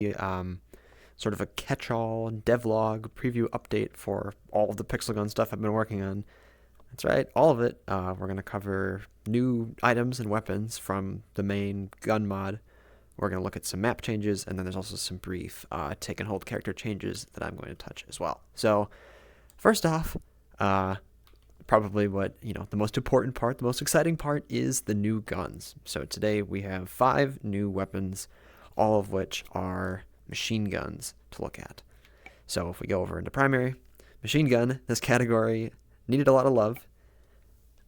sort of a catch-all devlog preview update for all of the pixel gun stuff I've been working on. That's right, all of it. We're going to cover new items and weapons from the main gun mod. We're going to look at some map changes, and then there's also some brief take and hold character changes that I'm going to touch as well. So, first off, probably the most important part, the most exciting part is the new guns. So today we have 5 new weapons, all of which are machine guns to look at. So if we go over into primary, machine gun, this category needed a lot of love,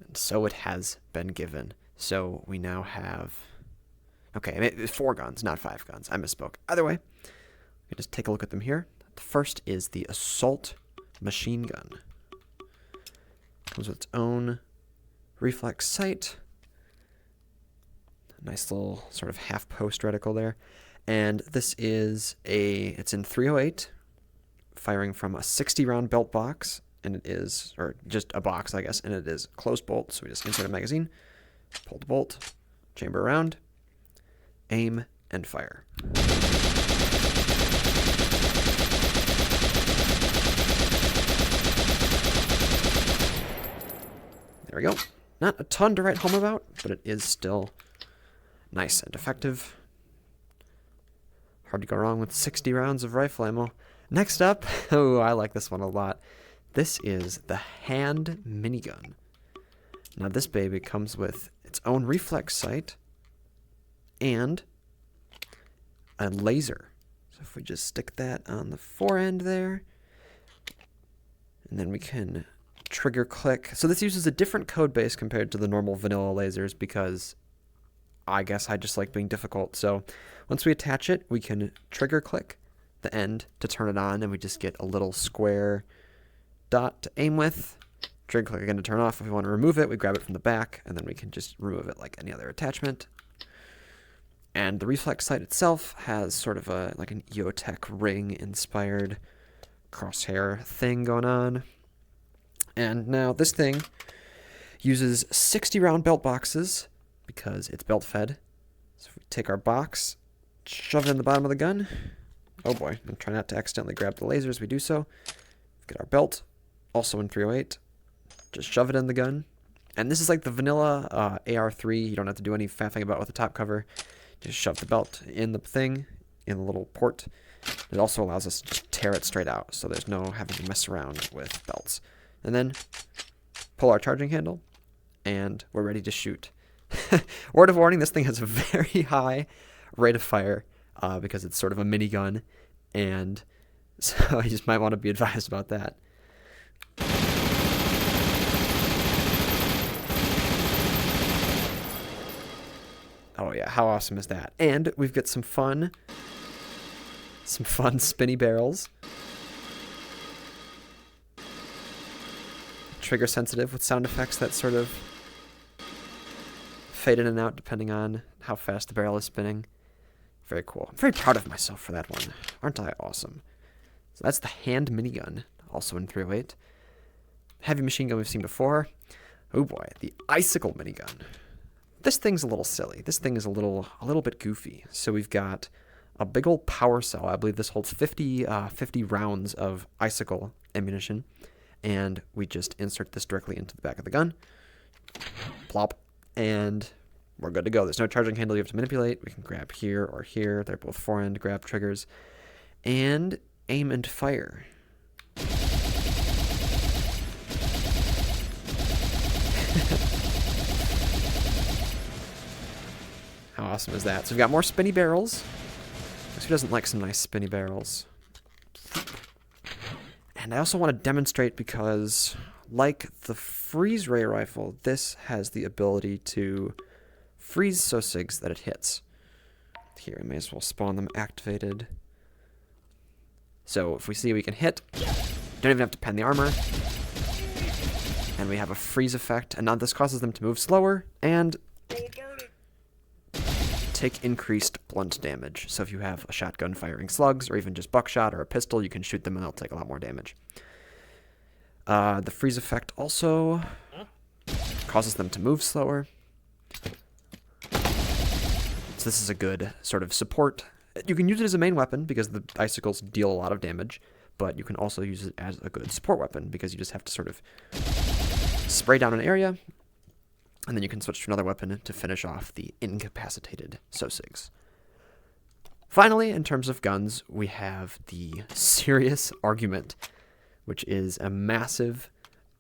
and so it has been given. So we now have, 4 guns, not 5 guns. I misspoke. Either way, we just take a look at them here. The first is the assault machine gun. Comes with its own reflex sight. Nice little sort of half post reticle there. And this is it's in 308, firing from a 60 round belt box, and it is, or just a box, I guess, and it is closed bolt. So we just insert a magazine, pull the bolt, chamber around, aim, and fire. There we go. Not a ton to write home about, but it is still nice and effective. Hard to go wrong with 60 rounds of rifle ammo. Next up, oh, I like this one a lot. This is the hand minigun. Now this baby comes with its own reflex sight and a laser. So if we just stick that on the fore end there, and then we can trigger click. So this uses a different code base compared to the normal vanilla lasers because I guess I just like being difficult. So once we attach it, we can trigger click the end to turn it on, and we just get a little square dot to aim with. Trigger click again to turn off. If we want to remove it, we grab it from the back, and then we can just remove it like any other attachment. And the reflex sight itself has sort of like an EOTech ring inspired crosshair thing going on. And now this thing uses 60 round belt boxes because it's belt fed. So if we take our box, shove it in the bottom of the gun. Oh boy, and try not to accidentally grab the laser as we do so. Get our belt, also in 308. Just shove it in the gun. And this is like the vanilla AR3. You don't have to do any faffing about with the top cover. Just shove the belt in the thing, in the little port. It also allows us to just tear it straight out, so there's no having to mess around with belts. And then pull our charging handle, and we're ready to shoot. Word of warning, this thing has a very high rate of fire because it's sort of a minigun, and so you just might want to be advised about that. Oh yeah, how awesome is that? And we've got some fun spinny barrels. Trigger sensitive with sound effects that sort of fade in and out depending on how fast the barrel is spinning. Very cool. I'm very proud of myself for that one. Aren't I awesome? So that's the hand minigun, also in 308. Heavy machine gun we've seen before. Oh boy, the icicle minigun. This thing's a little silly. This thing is a little bit goofy. So we've got a big old power cell. I believe this holds 50 rounds of icicle ammunition. And we just insert this directly into the back of the gun. Plop. And we're good to go. There's no charging handle you have to manipulate. We can grab here or here. They're both fore-end grab triggers. And aim and fire. How awesome is that? So we've got more spinny barrels. Who doesn't like some nice spinny barrels? And I also want to demonstrate because, like the freeze ray rifle, this has the ability to freeze SOSIGs that it hits. Here, I may as well spawn them activated. So if we see we can hit, don't even have to pen the armor. And we have a freeze effect, and now this causes them to move slower and take increased blunt damage. So if you have a shotgun firing slugs, or even just buckshot or a pistol, you can shoot them and they'll take a lot more damage. The freeze effect also causes them to move slower. So this is a good sort of support You can use it as a main weapon because the icicles deal a lot of damage, but you can also use it as a good support weapon because you just have to sort of spray down an area, and then you can switch to another weapon to finish off the incapacitated Sosigs. Finally, in terms of guns, we have the serious argument, which is a massive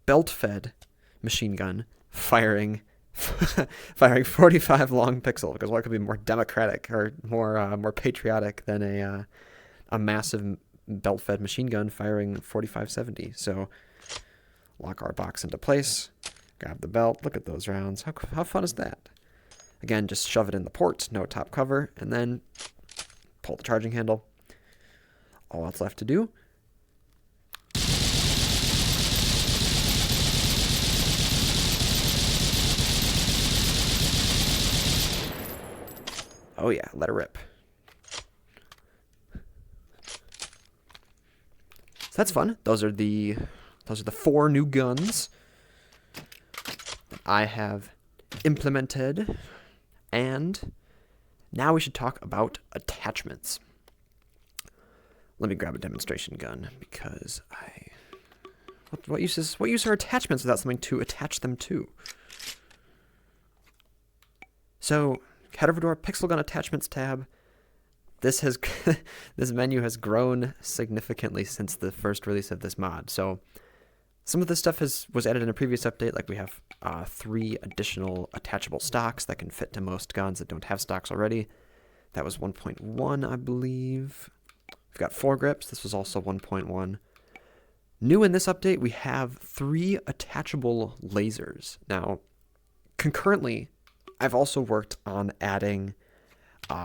belt-fed machine gun firing 45 long pixel, because what could be more democratic or more patriotic than a massive belt-fed machine gun firing 45-70? So lock our box into place, grab the belt, look at those rounds. How fun is that? Again, just shove it in the port, no top cover, and then pull the charging handle. All that's left to do oh yeah, let it rip. So that's fun. Those are the 4 new guns that I have implemented. And now we should talk about attachments. Let me grab a demonstration gun because what use are attachments without something to attach them to? So head over to our Pixel Gun Attachments tab. This menu has grown significantly since the first release of this mod. So some of this stuff was added in a previous update, like we have 3 additional attachable stocks that can fit to most guns that don't have stocks already. That was 1.1, I believe. We've got foregrips. This was also 1.1. New in this update, we have 3 attachable lasers. Now, concurrently, I've also worked on adding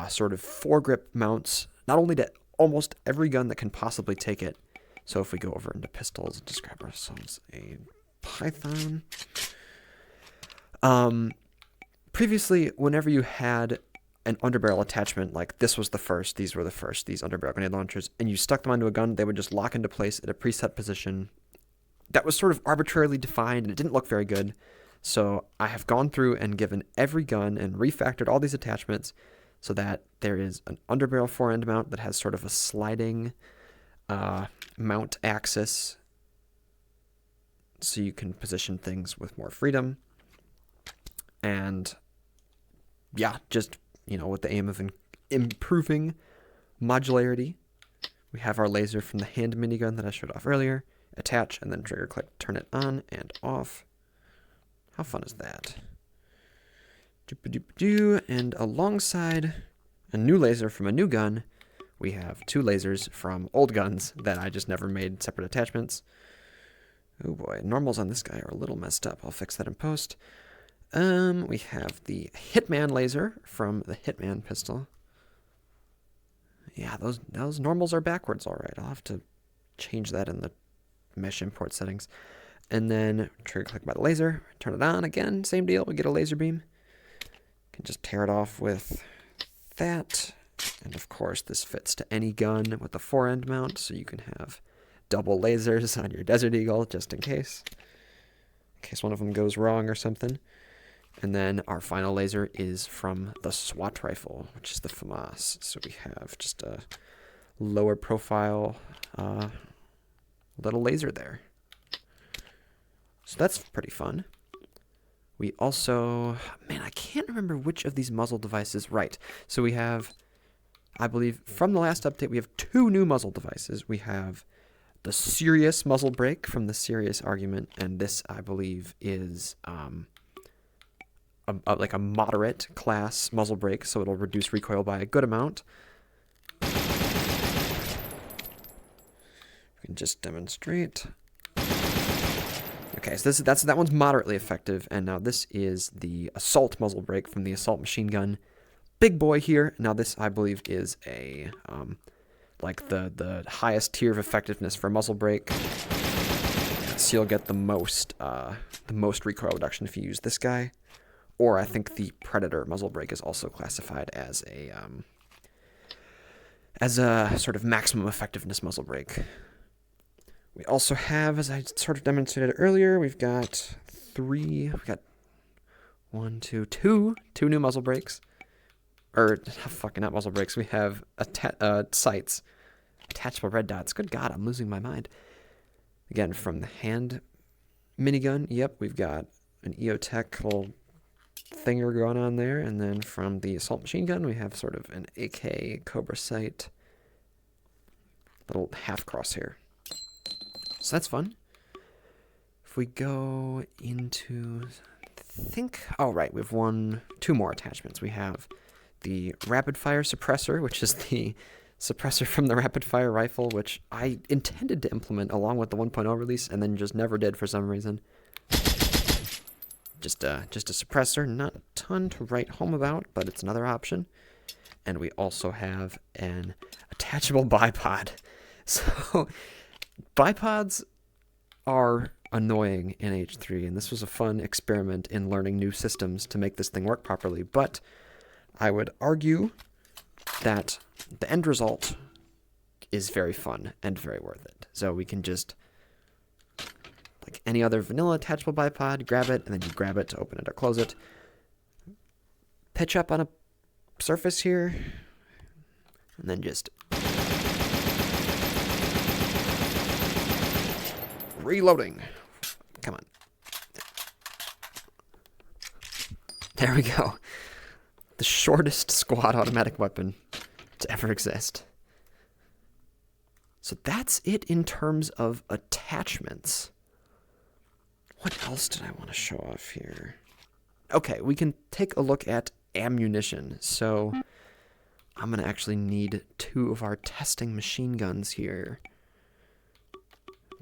sort of foregrip mounts, not only to almost every gun that can possibly take it. So if we go over into pistols, just grab ourselves a Python. Previously, whenever you had an underbarrel attachment, like this was the first, these were the first, these underbarrel grenade launchers, and you stuck them onto a gun, they would just lock into place at a preset position. That was sort of arbitrarily defined, and it didn't look very good. So I have gone through and given every gun and refactored all these attachments so that there is an underbarrel forend mount that has sort of a sliding mount axis, so you can position things with more freedom. And yeah, just, with the aim of improving modularity. We have our laser from the hand minigun that I showed off earlier. Attach and then trigger click, turn it on and off. How fun is that? And alongside a new laser from a new gun, we have 2 lasers from old guns that I just never made separate attachments. Oh boy, normals on this guy are a little messed up. I'll fix that in post. We have the Hitman laser from the Hitman pistol. Yeah, those normals are backwards, all right. I'll have to change that in the mesh import settings. And then trigger click by the laser, turn it on again, same deal. We get a laser beam. Can just tear it off with that. And of course, this fits to any gun with a forend mount, so you can have double lasers on your Desert Eagle just in case one of them goes wrong or something. And then our final laser is from the SWAT rifle, which is the FAMAS. So we have just a lower profile little laser there. So that's pretty fun. We also, I can't remember which of these muzzle devices. Right. So we have, I believe, from the last update, we have 2 new muzzle devices. We have the Serious muzzle brake from the Serious argument, and this, I believe, is like a moderate class muzzle brake, so it'll reduce recoil by a good amount. We can just demonstrate. Okay, so that one's moderately effective, and now this is the Assault muzzle brake from the Assault machine gun. Big boy here. Now this, I believe, is a like the highest tier of effectiveness for muzzle brake. So you'll get the most recoil reduction if you use this guy. Or I think the Predator muzzle brake is also classified as a sort of maximum effectiveness muzzle brake. We also have, as I sort of demonstrated earlier, we've got two new muzzle brakes. or fucking not muzzle brakes, we have sights, attachable red dots. Good God, I'm losing my mind. Again, from the hand minigun, yep, we've got an EOTech little thinger going on there, and then from the assault machine gun, we have sort of an AK Cobra sight, little half crosshair. So that's fun. If we go into, oh right, we have two more attachments. We have the rapid fire suppressor, which is the suppressor from the rapid fire rifle, which I intended to implement along with the 1.0 release and then just never did for some reason. Just a suppressor, not a ton to write home about, but it's another option. And we also have an attachable bipod. So bipods are annoying in H3, and this was a fun experiment in learning new systems to make this thing work properly, but I would argue that the end result is very fun and very worth it. So we can just, like any other vanilla attachable bipod, grab it, and then you grab it to open it or close it. Pitch up on a surface here, and then just reloading. Come on. There we go. The shortest squad automatic weapon to ever exist. So that's it in terms of attachments. What else did I want to show off here? Okay, we can take a look at ammunition. So I'm going to actually need 2 of our testing machine guns here.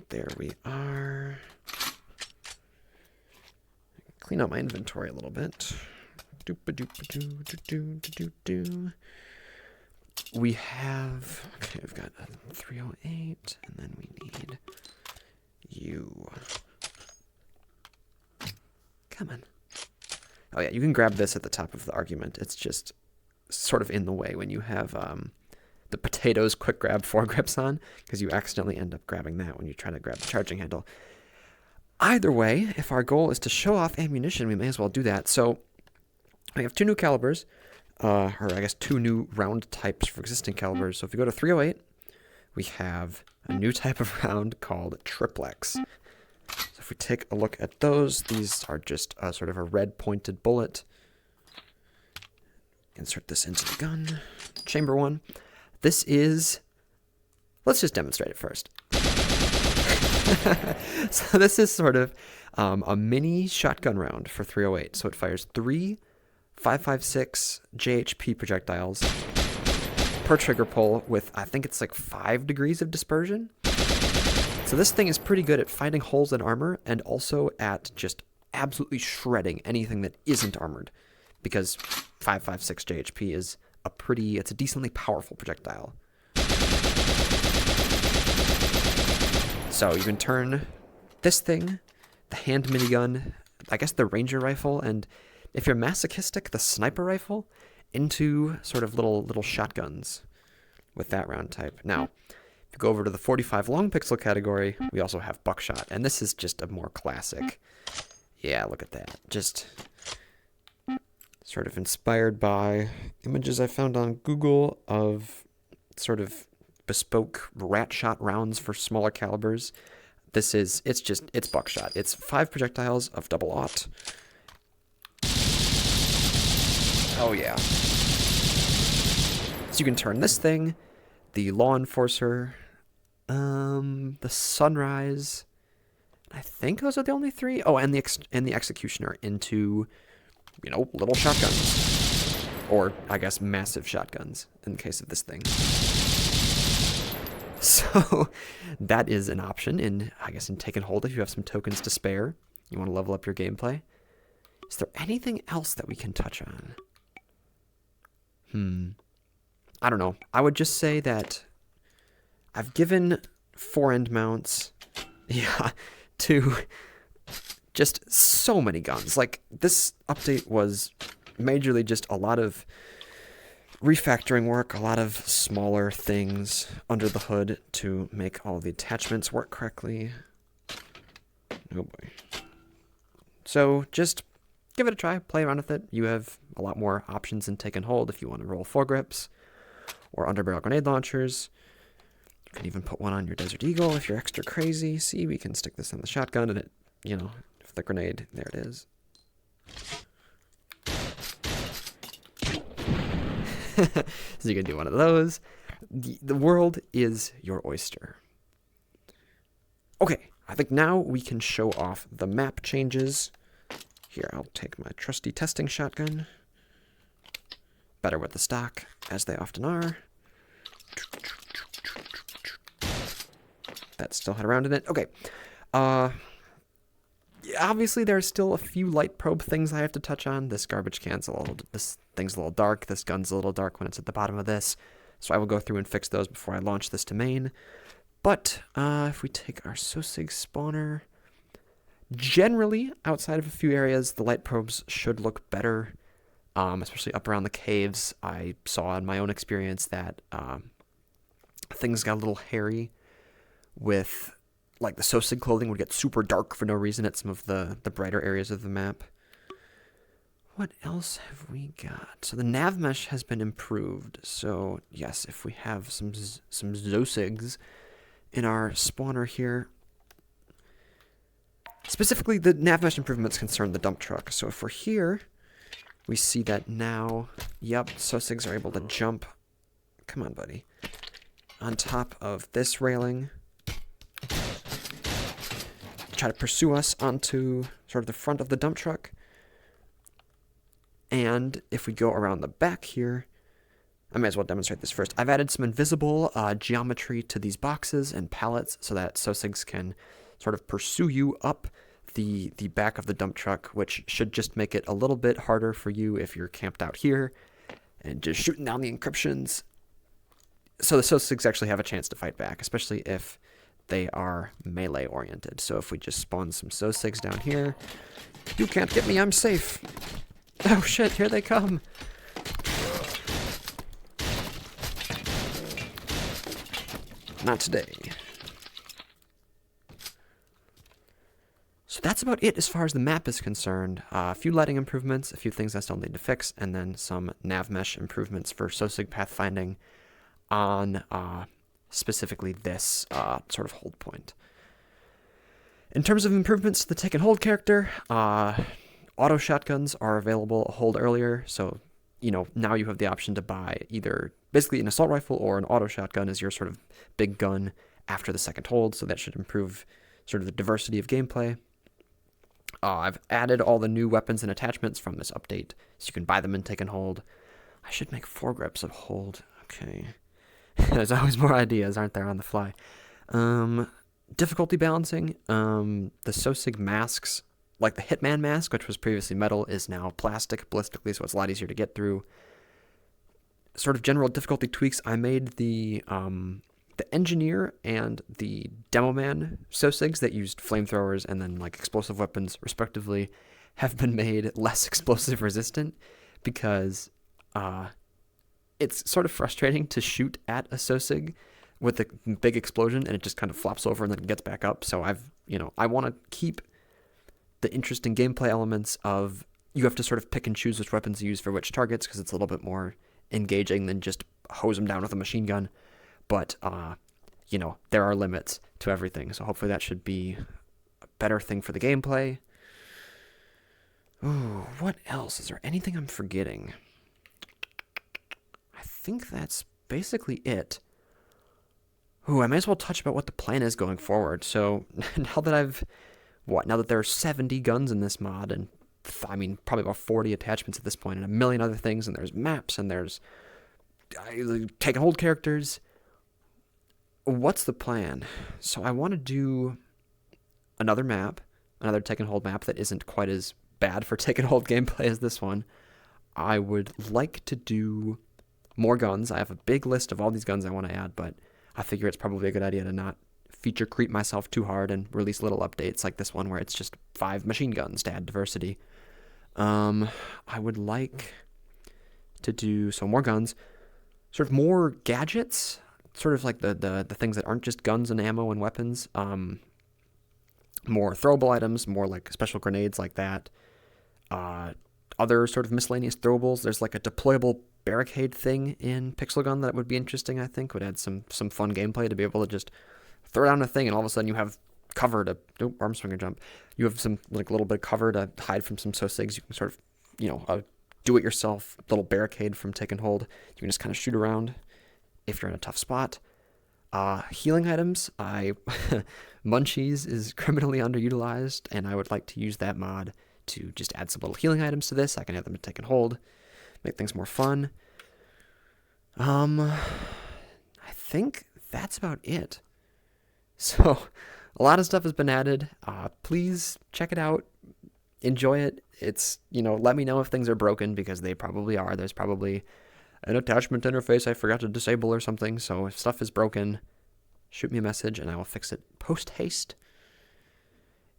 There we are. Clean out my inventory a little bit. We have, okay, we've got a 308, and then we need you. Come on. Oh yeah, you can grab this at the top of the argument. It's just sort of in the way when you have the potatoes quick grab foregrips on, because you accidentally end up grabbing that when you try to grab the charging handle. Either way, if our goal is to show off ammunition, we may as well do that. So we have 2 new calibers, or I guess 2 new round types for existing calibers. So if you go to 308, we have a new type of round called triplex. So if we take a look at those, these are just sort of a red pointed bullet. Insert this into the gun. Chamber 1. This is, let's just demonstrate it first. So this is sort of a mini shotgun round for 308. So it fires 3 5.56 JHP projectiles per trigger pull with, I think it's like 5 degrees of dispersion. So this thing is pretty good at finding holes in armor and also at just absolutely shredding anything that isn't armored, because 5.56 JHP is it's a decently powerful projectile. So you can turn this thing, the hand minigun, I guess the Ranger rifle, and if you're masochistic, the sniper rifle, into sort of little shotguns with that round type. Now, if you go over to the 45 long pixel category, we also have buckshot, and this is just a more classic. Yeah, look at that. Just sort of inspired by images I found on Google of sort of bespoke rat shot rounds for smaller calibers. It's buckshot. It's 5 projectiles of double aught. Oh yeah. So you can turn this thing, the Law Enforcer, the Sunrise, I think those are the only 3. Oh, and the Executioner into, little shotguns. Or, I guess, massive shotguns in the case of this thing. So that is an option in Taken Hold if you have some tokens to spare. You want to level up your gameplay. Is there anything else that we can touch on? I don't know. I would just say that I've given 4 end mounts, to just so many guns. Like, this update was majorly just a lot of refactoring work, a lot of smaller things under the hood to make all the attachments work correctly. Oh boy. So just give it a try, play around with it. You have a lot more options in take and hold if you want to roll foregrips or underbarrel grenade launchers. You can even put one on your Desert Eagle if you're extra crazy. See, we can stick this on the shotgun and it, you know, if the grenade, there it is. So you can do one of those. The world is your oyster. Okay, I think now we can show off the map changes. Here, I'll take my trusty testing shotgun. Better with the stock, as they often are. That still had a round in it. Okay. Obviously, there's still a few light probe things I have to touch on. This garbage can's this thing's a little dark. This gun's a little dark when it's at the bottom of this. So I will go through and fix those before I launch this to main. But if we take our SOSIG spawner, generally, outside of a few areas, the light probes should look better, especially up around the caves. I saw in my own experience that things got a little hairy with, like, the SOSIG clothing would get super dark for no reason at some of the brighter areas of the map. What else have we got? So the nav mesh has been improved. So yes, if we have some SOSIGs in our spawner here, specifically the nav mesh improvements concern the dump truck. So if we're here, we see that now, yep, SOSIGs are able to jump, come on buddy, on top of this railing, try to pursue us onto sort of the front of the dump truck. And if we go around the back here, I may as well demonstrate this first. I've added some invisible geometry to these boxes and pallets so that SOSIGs can sort of pursue you up the back of the dump truck, which should just make it a little bit harder for you if you're camped out here and just shooting down the encryptions. So the SOSIGs actually have a chance to fight back, especially if they are melee oriented. So if we just spawn some SOSIGs down here, you can't get me, I'm safe. Oh shit, here they come. Not today. So that's about it as far as the map is concerned. A few lighting improvements, a few things I still need to fix, and then some nav mesh improvements for SOSIG pathfinding on specifically this sort of hold point. In terms of improvements to the take and hold character, auto shotguns are available a hold earlier, so you know now you have the option to buy either basically an assault rifle or an auto shotgun as your sort of big gun after the second hold, so that should improve sort of the diversity of gameplay. I've added all the new weapons and attachments from this update, so you can buy them and take and hold. I should make foregrips of hold. Okay. There's always more ideas, aren't there, on the fly? Difficulty balancing. The SOSIG masks, like the Hitman mask, which was previously metal, is now plastic ballistically, so it's a lot easier to get through. Sort of general difficulty tweaks. I made the engineer and the demo man SOSIGs that used flamethrowers and then like explosive weapons respectively have been made less explosive resistant because it's sort of frustrating to shoot at a SOSIG with a big explosion and it just kind of flops over and then gets back up. So I want to keep the interesting gameplay elements of you have to sort of pick and choose which weapons you use for which targets because it's a little bit more engaging than just hose them down with a machine gun. But, there are limits to everything. So hopefully that should be a better thing for the gameplay. Ooh, what else? Is there anything I'm forgetting? I think that's basically it. Ooh, I may as well touch about what the plan is going forward. So now that there are 70 guns in this mod, and probably about 40 attachments at this point, and a million other things, and there's maps, and there's take and hold characters. What's the plan? So I want to do another take and hold map that isn't quite as bad for take and hold gameplay as this one. I would like to do more guns. I have a big list of all these guns I want to add, but I figure it's probably a good idea to not feature creep myself too hard and release little updates like this one where it's just 5 machine guns to add diversity. I would like to do some more guns, sort of more gadgets, sort of like the things that aren't just guns and ammo and weapons. More throwable items, more like special grenades like that. I other sort of miscellaneous throwables. There's like a deployable barricade thing in Pixel Gun that would be interesting, I think. Would add some fun gameplay to be able to just throw down a thing and all of a sudden you have cover to arm swinger jump. You have some like little bit of cover to hide from some SOSIGs. You can sort of, do it yourself little barricade from take and hold. You can just kind of shoot around if you're in a tough spot. Healing items, Munchies is criminally underutilized, and I would like to use that mod to just add some little healing items to this. I can add them to take and hold, make things more fun. I think that's about it. So, a lot of stuff has been added. Please check it out. Enjoy it. It's, let me know if things are broken, because they probably are. There's probably an attachment interface I forgot to disable or something. So if stuff is broken, shoot me a message and I will fix it post haste.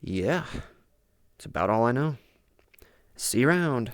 Yeah, it's about all I know. See you around.